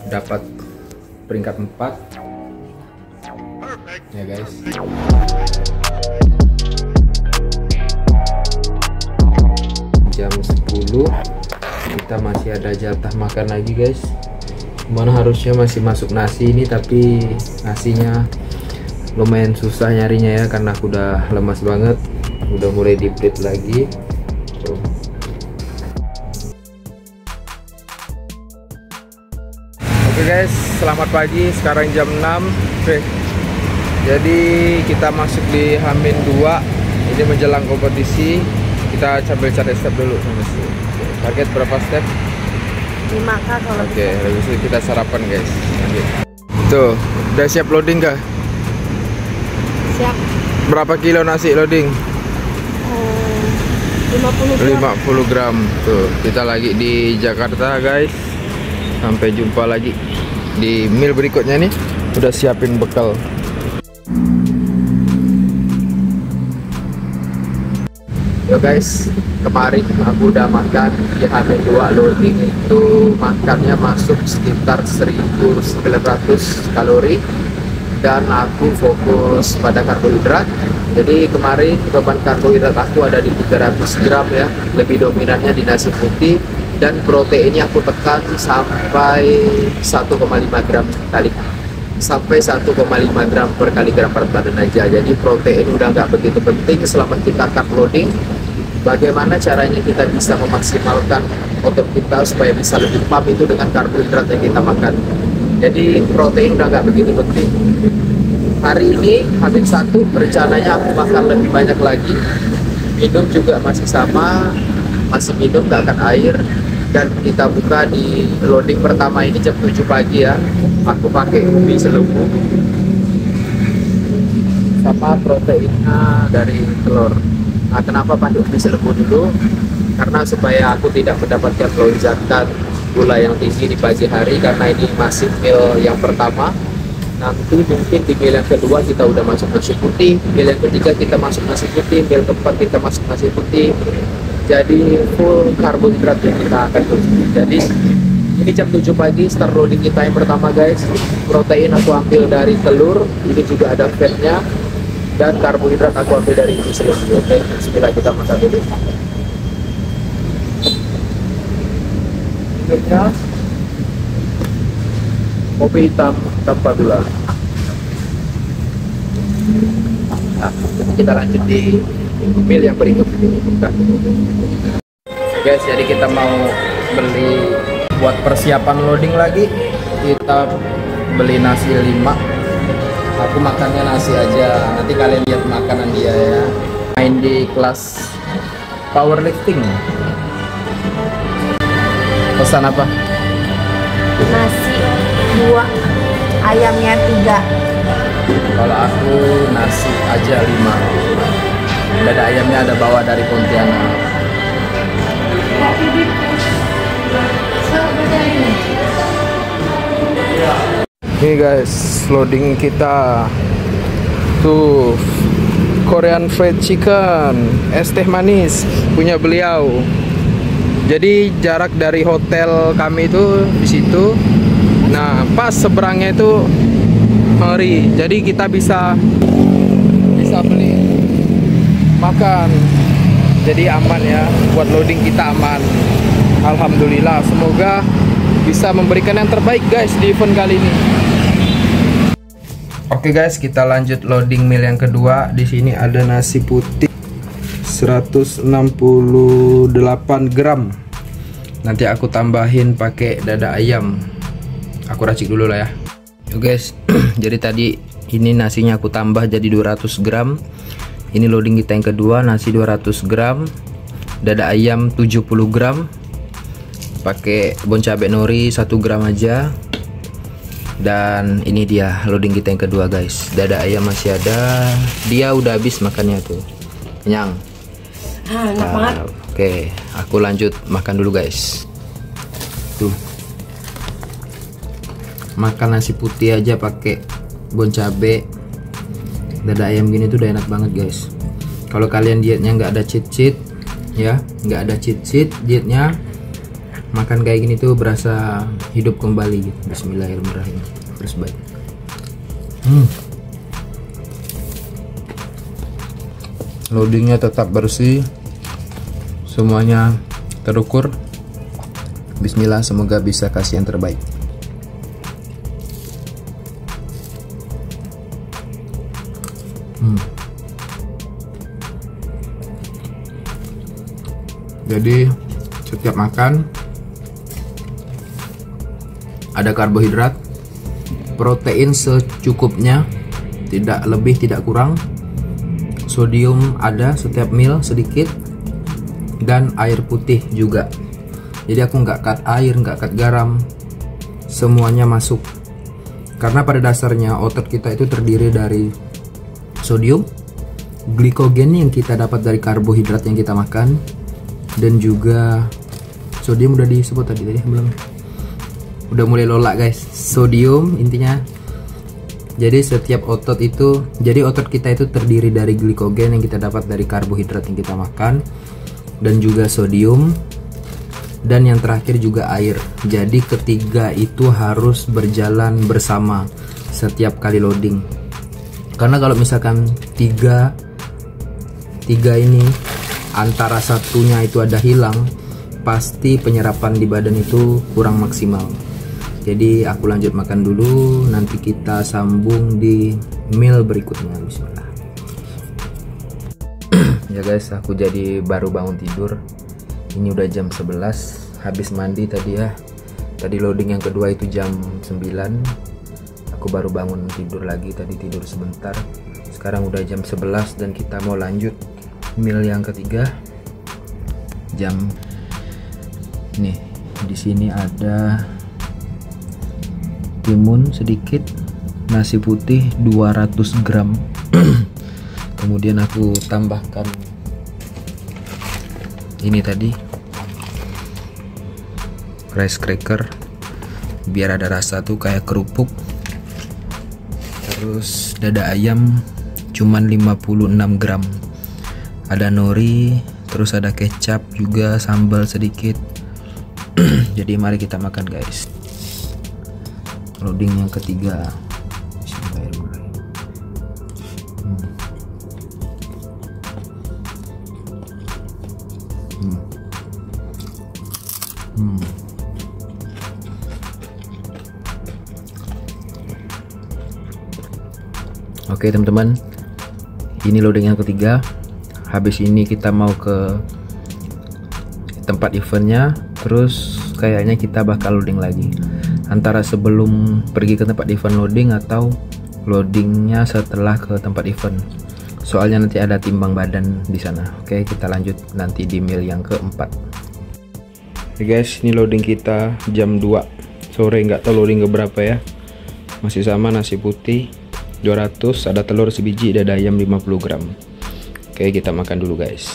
dapat peringkat 4 ya guys. Jam 10 kita masih ada jatah makan lagi guys. Mana harusnya masih masuk nasi ini, tapi nasinya lumayan susah nyarinya ya, karena aku udah lemas banget, udah mulai di plate lagi. Tuh. Oke guys, selamat pagi. Sekarang jam 6. Oke. Jadi kita masuk di H-2. Ini menjelang kompetisi. Kita sambil cari step dulu sama si. Target berapa step? 5K kalau. Oke, habis itu kita sarapan guys. Lanjut. Tuh, udah siap loading kah? Siap. Berapa kilo nasi loading? 50 gram. Tuh, kita lagi di Jakarta guys. Sampai jumpa lagi di meal berikutnya nih. Udah siapin bekal. Yo guys, kemarin aku udah makan di H-2 loading, itu makannya masuk sekitar 1900 kalori dan aku fokus pada karbohidrat. Jadi kemarin beban karbohidrat aku ada di 300 gram ya, lebih dominannya di nasi putih, dan proteinnya aku tekan sampai 1,5 gram kali. Sampai 1,5 gram per kali gram berat badan aja. Jadi protein udah nggak begitu penting selama kita carb loading. Bagaimana caranya kita bisa memaksimalkan otot kita supaya bisa lebih pump itu dengan karbohidrat yang kita makan. Jadi protein udah nggak begitu penting. Hari ini H-1 rencananya aku makan lebih banyak lagi. Minum juga masih sama, masih minum nggak akan air. Dan kita buka di loading pertama ini jam 7 pagi ya. Aku pakai ubi selumbu sama proteinnya dari telur. Nah, kenapa pakai ubi selumbu dulu? Karena supaya aku tidak mendapatkan lonjakan gula yang tinggi di pagi hari, karena ini masih meal yang pertama. Nanti mungkin di meal yang kedua kita udah masuk nasi putih, meal yang ketiga kita masuk nasi putih, meal keempat kita masuk nasi putih. Jadi full karbohidrat yang kita akan konsumsi. Jadi ini jam 7 pagi start loading kita yang pertama guys. Protein aku ambil dari telur, ini juga ada fatnya, dan karbohidrat aku ambil dari ubi selumbu. Oke, bismillah, kita makan dulu. Minumnya kopi hitam tanpa gula. Nah, kita lanjut di meal yang berikutnya. Guys, jadi kita mau beli buat persiapan loading lagi. Kita beli nasi 5. Aku makannya nasi aja. Nanti kalian lihat makanan dia ya. Main di kelas powerlifting. Pesan apa? Nasi 2, ayamnya 3. Kalau aku nasi aja 5. Dada ayamnya ada bawa dari Pontianak. Ini guys, loading kita tuh Korean fried chicken, es teh manis punya beliau. Jadi jarak dari hotel kami itu di situ. Nah, pas seberangnya itu Mari. Jadi kita bisa beli makan. Jadi aman ya, buat loading kita aman. Alhamdulillah, semoga bisa memberikan yang terbaik guys di event kali ini. Oke guys, kita lanjut loading meal yang kedua. Di sini ada nasi putih 168 gram. Nanti aku tambahin pakai dada ayam. Aku racik dulu lah ya. Oke guys, jadi tadi ini nasinya aku tambah jadi 200 gram. Ini loading kita yang kedua, nasi 200 gram, dada ayam 70 gram, pakai bon cabai nori 1 gram aja. Dan ini dia loading kita yang kedua guys. Dada ayam masih ada, dia udah habis makannya tuh, kenyang. Enak banget. Oke, aku lanjut makan dulu guys. Tuh, makan nasi putih aja pakai bon cabai, dada ayam gini tuh udah enak banget guys. Kalau kalian dietnya nggak ada cheat ya, nggak ada cheat dietnya, makan kayak gini tuh berasa hidup kembali gitu. Bismillahirrahmanirrahim. First bite. Loadingnya tetap bersih, semuanya terukur. Bismillah, semoga bisa kasih yang terbaik. Jadi setiap makan ada karbohidrat, protein secukupnya, tidak lebih tidak kurang, sodium ada setiap meal sedikit, dan air putih juga. Jadi aku nggak cut air, nggak cut garam, semuanya masuk. Karena pada dasarnya otot kita itu terdiri dari sodium, glikogen yang kita dapat dari karbohidrat yang kita makan, dan juga sodium udah disebut tadi belum? Udah mulai lola guys. Sodium intinya. Jadi setiap otot itu, jadi otot kita itu terdiri dari glikogen yang kita dapat dari karbohidrat yang kita makan, dan juga sodium, dan yang terakhir juga air. Jadi ketiga itu harus berjalan bersama setiap kali loading. Karena kalau misalkan tiga ini antara satunya itu ada hilang, pasti penyerapan di badan itu kurang maksimal. Jadi aku lanjut makan dulu, nanti kita sambung di meal berikutnya. Bismillah. Ya guys, aku jadi baru bangun tidur. Ini udah jam 11, habis mandi tadi ya. Tadi loading yang kedua itu jam 9. Aku baru bangun tidur lagi, tadi tidur sebentar. Sekarang udah jam 11 dan kita mau lanjut meal yang ketiga. Jam nih, di sini ada timun sedikit, nasi putih 200 gram. Kemudian aku tambahkan ini tadi rice cracker biar ada rasa tuh kayak kerupuk. Terus dada ayam cuman 56 gram. Ada nori, terus ada kecap juga, sambal sedikit. Jadi mari kita makan guys. Loading yang ketiga. Bismillahirrahmanirrahim. Oke teman-teman, ini loading yang ketiga. Habis ini kita mau ke tempat eventnya, terus kayaknya kita bakal loading lagi. Antara sebelum pergi ke tempat event loading atau loadingnya setelah ke tempat event. Soalnya nanti ada timbang badan di sana. Oke, kita lanjut nanti di meal yang keempat. Oke guys, ini loading kita jam 2 sore, nggak tahu loading ke berapa ya. Masih sama, nasi putih 200, ada telur sebiji, dada ayam 50 gram. Oke, kita makan dulu guys.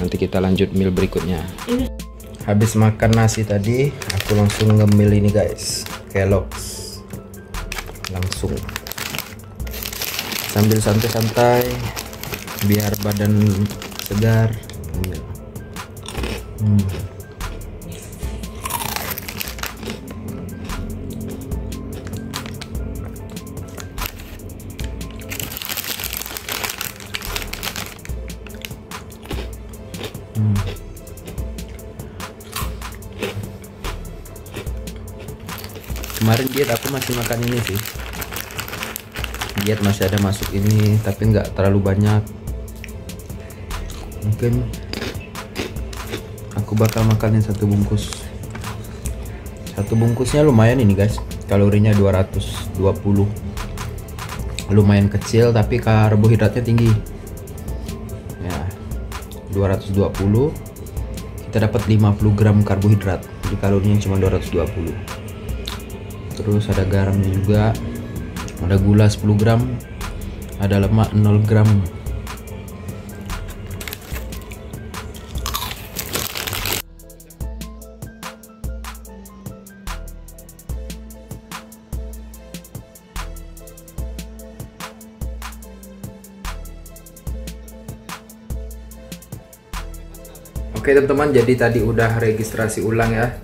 Nanti kita lanjut meal berikutnya. Habis makan nasi tadi, aku langsung ngemil ini guys, Kellogg's. Langsung sambil santai-santai biar badan segar. Kemarin diet aku masih makan ini sih, diet masih ada masuk ini, tapi nggak terlalu banyak. Mungkin aku bakal makanin satu bungkus. Satu bungkusnya lumayan ini guys, kalorinya 220, lumayan kecil tapi karbohidratnya tinggi ya. 220 kita dapat 50 gram karbohidrat, jadi kalorinya cuma 220. Terus ada garamnya juga, ada gula 10 gram, ada lemak 0 gram. Oke teman-teman, jadi tadi udah registrasi ulang ya.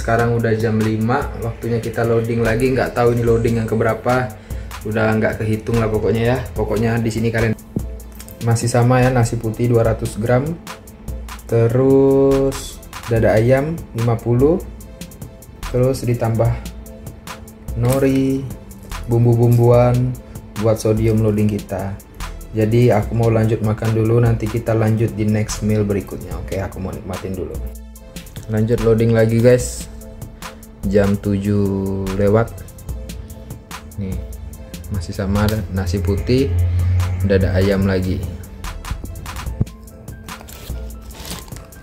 sekarang udah jam 5, waktunya kita loading lagi. Nggak tahu ini loading yang keberapa, udah nggak kehitung lah pokoknya ya. Pokoknya di sini kalian masih sama ya, nasi putih 200 gram, terus dada ayam 50, terus ditambah nori, bumbu-bumbuan buat sodium loading kita. Jadi aku mau lanjut makan dulu, nanti kita lanjut di next meal berikutnya. Oke, aku mau nikmatin dulu. Lanjut loading lagi guys, jam 7 lewat nih, masih sama nasi putih, dada ayam lagi.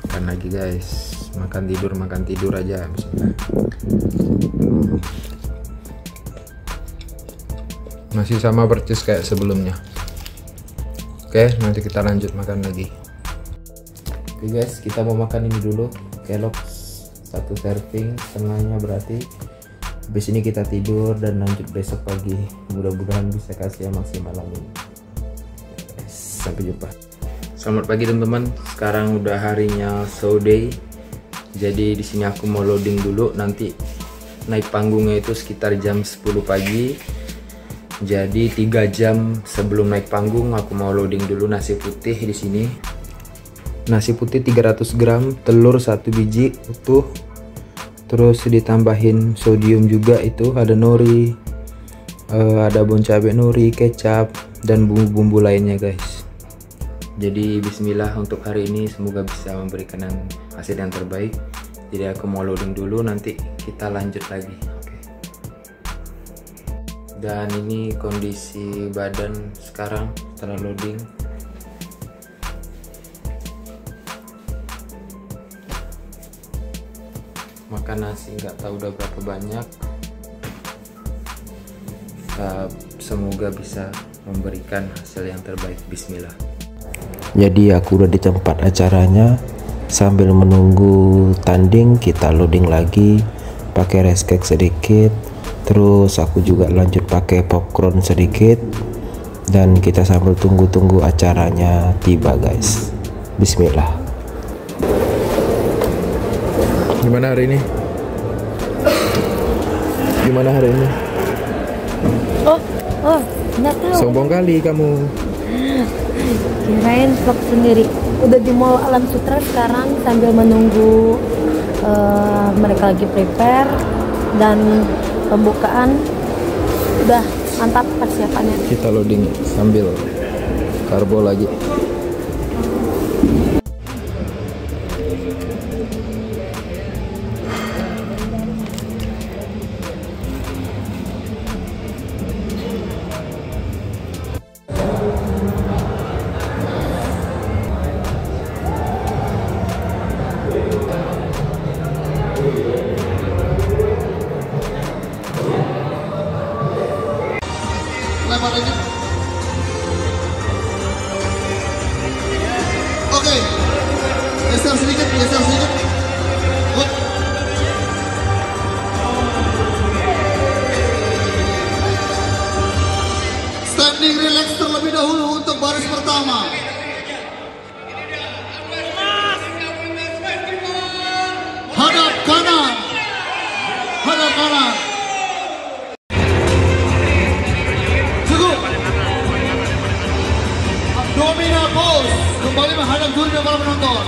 Makan lagi guys, makan tidur aja. Masih sama persis kayak sebelumnya. Oke, nanti kita lanjut makan lagi. Oke guys, kita mau makan ini dulu, Kellogg's 1 serving setengahnya berarti. Habis ini kita tidur dan lanjut besok pagi. Mudah-mudahan bisa kasih yang maksimal ini. Sampai jumpa. Selamat pagi teman-teman. Sekarang udah harinya show day. Jadi di sini aku mau loading dulu. Nanti naik panggungnya itu sekitar jam 10 pagi. Jadi 3 jam sebelum naik panggung aku mau loading dulu nasi putih di sini. Nasi putih 300 gram, telur 1 biji utuh, terus ditambahin sodium juga, itu ada nori, ada bon cabe nori, kecap, dan bumbu-bumbu lainnya guys. Jadi bismillah untuk hari ini, semoga bisa memberikan hasil yang terbaik. Jadi aku mau loading dulu, nanti kita lanjut lagi. Oke. Dan ini kondisi badan sekarang setelah loading. Makan nasi nggak tahu udah berapa banyak. Semoga bisa memberikan hasil yang terbaik. Bismillah. Jadi aku udah di tempat acaranya, sambil menunggu tanding kita loading lagi pakai rice cake sedikit, terus aku juga lanjut pakai popcorn sedikit, dan kita sambil tunggu acaranya tiba guys. Bismillah. Gimana hari ini? Gimana hari ini? Oh, nggak tahu. Sombong kali kamu. Kirain vlog sendiri. Udah di Mall Alam Sutra sekarang sambil menunggu mereka lagi prepare dan pembukaan. Udah mantap persiapannya. Kita loading sambil karbo lagi. Oke, geser sedikit. Good. Standing relax terlebih dahulu untuk baris pertama. Hadap kanan. Cukup. Abdominal pose. Kembali menghadap dunia para penonton.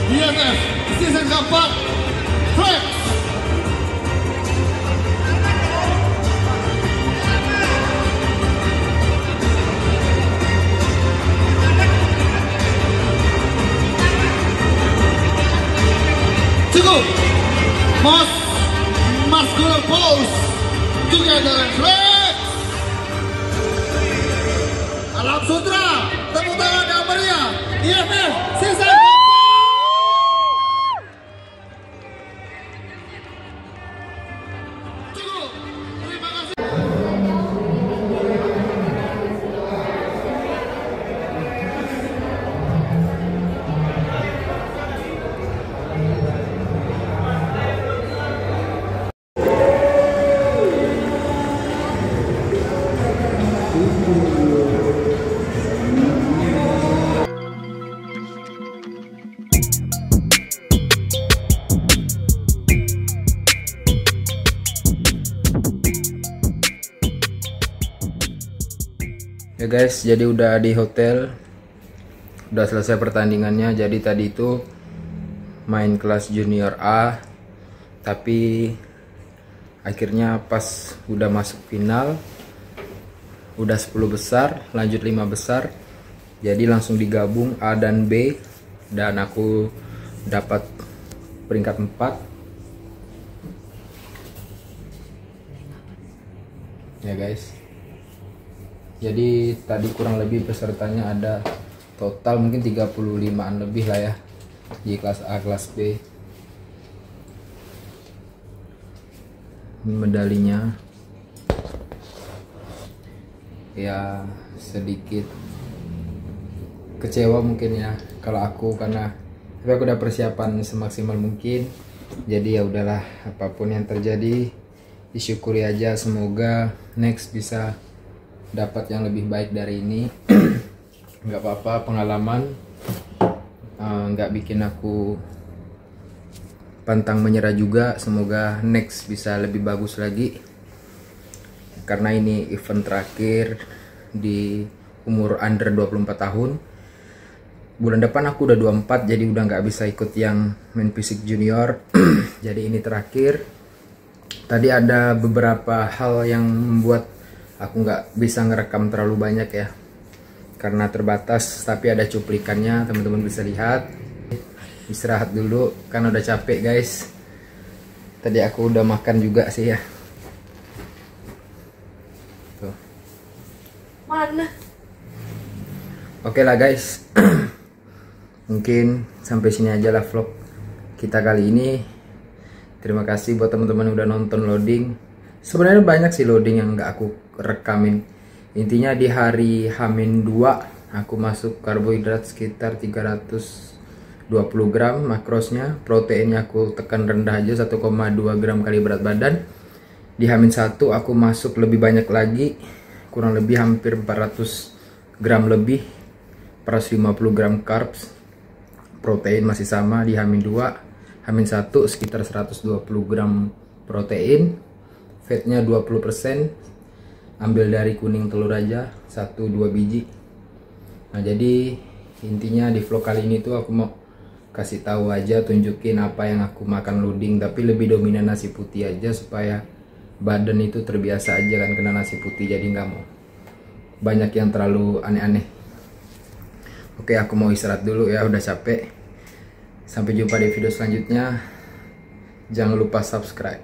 IMF season keempat. Flex. Cukup. Muscular pose. Together and flex. Alam Sutra. Tepuk tangan yang meriah. IMF season. Cukup. Terima kasih. Ya guys, jadi udah di hotel, udah selesai pertandingannya. Jadi tadi itu main kelas junior A, tapi akhirnya pas udah masuk final, udah 10 besar, lanjut 5 besar, jadi langsung digabung A dan B, dan aku dapat peringkat 4. Ya guys, jadi tadi kurang lebih pesertanya ada total mungkin 35an lebih lah ya di kelas A, kelas B. Medalinya ya sedikit kecewa mungkin ya kalau aku, karena tapi aku udah persiapan semaksimal mungkin. Jadi ya udahlah, apapun yang terjadi disyukuri aja, semoga next bisa dapat yang lebih baik dari ini. Nggak apa-apa, pengalaman nggak bikin aku pantang menyerah juga. Semoga next bisa lebih bagus lagi, karena ini event terakhir di umur under 24 tahun. Bulan depan aku udah 24, jadi udah nggak bisa ikut yang main fisik junior. Jadi ini terakhir. Tadi ada beberapa hal yang membuat aku nggak bisa ngerekam terlalu banyak ya, karena terbatas, tapi ada cuplikannya, teman-teman bisa lihat. Istirahat dulu, kan udah capek guys. Tadi aku udah makan juga sih ya. Tuh. Mana? Oke lah guys. Mungkin sampai sini aja lah vlog kita kali ini. Terima kasih buat teman-teman yang udah nonton loading. Sebenarnya banyak sih loading yang nggak aku rekamin. Intinya di hari H-2 aku masuk karbohidrat sekitar 320 gram makrosnya. Proteinnya aku tekan rendah aja 1,2 gram kali berat badan. Di H-1 aku masuk lebih banyak lagi, kurang lebih hampir 400 gram lebih, 450 gram carbs. Protein masih sama di H-2. H-1 sekitar 120 gram protein, fatnya 20%, ambil dari kuning telur aja 1-2 biji. Nah jadi intinya di vlog kali ini tuh aku mau kasih tahu aja, tunjukin apa yang aku makan loading, tapi lebih dominan nasi putih aja supaya badan itu terbiasa aja kan kena nasi putih, jadi nggak mau banyak yang terlalu aneh-aneh. Oke, aku mau istirahat dulu ya, udah capek. Sampai jumpa di video selanjutnya. Jangan lupa subscribe.